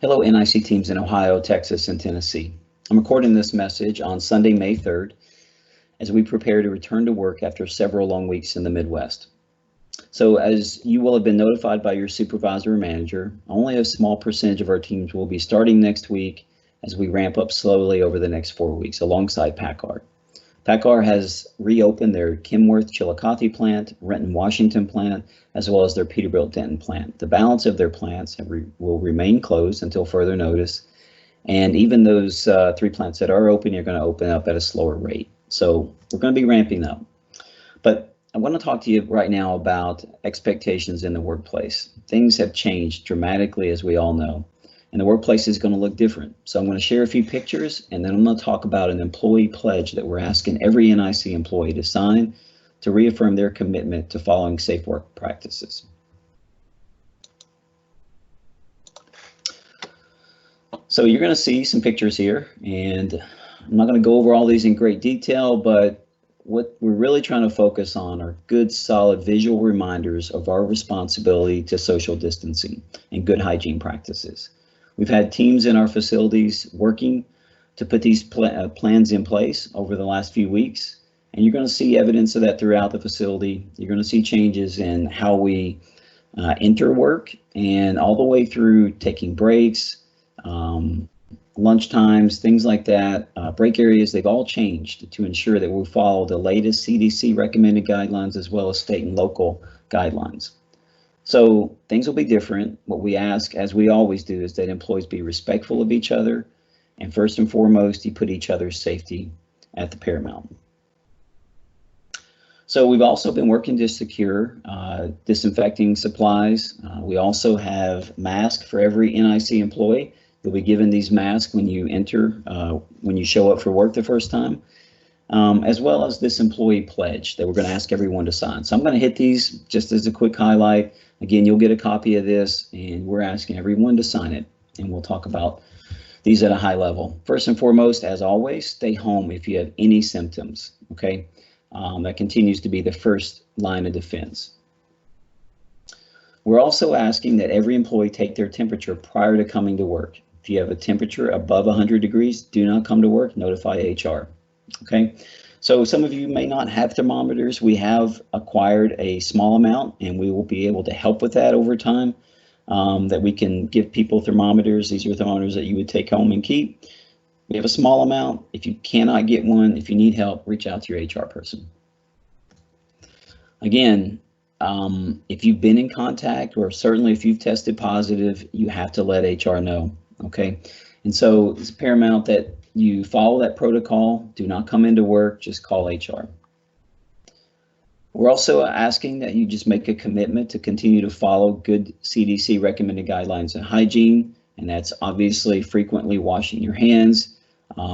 Hello, NIC teams in Ohio, Texas, and Tennessee. I'm recording this message on Sunday, May 3rd, as we prepare to return to work after several long weeks in the Midwest. So as you will have been notified by your supervisor or manager, only a small percentage of our teams will be starting next week as we ramp up slowly over the next 4 weeks alongside PACCAR. PACCAR has reopened their Kenworth Chillicothe plant, Renton, Washington plant, as well as their Peterbilt Denton plant. The balance of their plants will remain closed until further notice. And even those 3 plants that are open, you're going to open up at a slower rate. So we're going to be ramping up. But I want to talk to you right now about expectations in the workplace. Things have changed dramatically, as we all know. And the workplace is going to look different. So I'm going to share a few pictures, and then I'm going to talk about an employee pledge that we're asking every NIC employee to sign to reaffirm their commitment to following safe work practices. So you're going to see some pictures here, and I'm not going to go over all these in great detail, but what we're really trying to focus on are good, solid visual reminders of our responsibility to social distancing and good hygiene practices. We've had teams in our facilities working to put these plans in place over the last few weeks, and you're going to see evidence of that throughout the facility. You're going to see changes in how we enter work and all the way through taking breaks, lunch times, things like that, break areas. They've all changed to ensure that we follow the latest CDC recommended guidelines as well as state and local guidelines. So things will be different. What we ask, as we always do, is that employees be respectful of each other, and first and foremost, you put each other's safety at the paramount. So we've also been working to secure disinfecting supplies. We also have masks for every NIC employee. You'll be given these masks when you enter, when you show up for work the first time, as well as this employee pledge that we're going to ask everyone to sign. So I'm going to hit these just as a quick highlight. Again, you'll get a copy of this, and we're asking everyone to sign it, and we'll talk about these at a high level. First and foremost, as always, stay home if you have any symptoms, okay? That continues to be the first line of defense. We're also asking that every employee take their temperature prior to coming to work. If you have a temperature above 100 degrees, do not come to work, notify HR, okay? So some of you may not have thermometers. We have acquired a small amount, and we will be able to help with that over time, that we can give people thermometers. These are thermometers that you would take home and keep. We have a small amount. If you cannot get one, if you need help, reach out to your HR person. Again, if you've been in contact, or certainly if you've tested positive, you have to let HR know, okay? And so it's paramount that you follow that protocol. Do not come into work, just call HR. We're also asking that you just make a commitment to continue to follow good CDC recommended guidelines and hygiene, and that's obviously frequently washing your hands,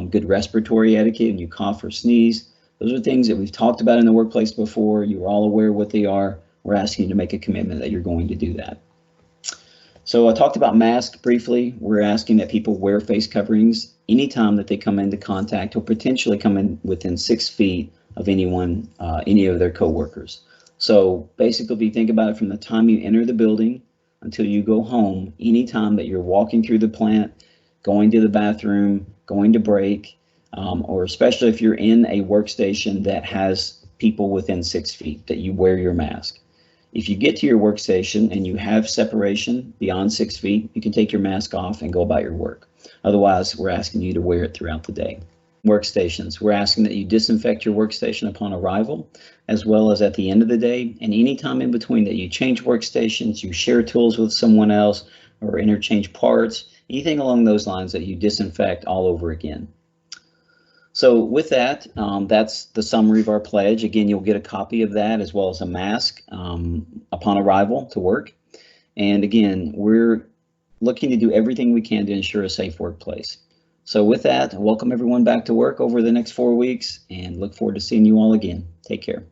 good respiratory etiquette when you cough or sneeze. Those are things that we've talked about in the workplace before. You're all aware what they are. We're asking you to make a commitment that you're going to do that. So I talked about masks briefly. We're asking that people wear face coverings anytime that they come into contact or potentially come in within 6 feet of anyone, any of their coworkers. So basically, if you think about it, from the time you enter the building until you go home, anytime that you're walking through the plant, going to the bathroom, going to break, or especially if you're in a workstation that has people within 6 feet, that you wear your mask. If you get to your workstation and you have separation beyond 6 feet, you can take your mask off and go about your work. Otherwise, we're asking you to wear it throughout the day. Workstations, we're asking that you disinfect your workstation upon arrival, as well as at the end of the day, and any time in between that you change workstations, you share tools with someone else, or interchange parts, anything along those lines, that you disinfect all over again. So with that, that's the summary of our pledge. Again, you'll get a copy of that as well as a mask upon arrival to work. And again, we're looking to do everything we can to ensure a safe workplace. So with that, welcome everyone back to work over the next 4 weeks, and look forward to seeing you all again. Take care.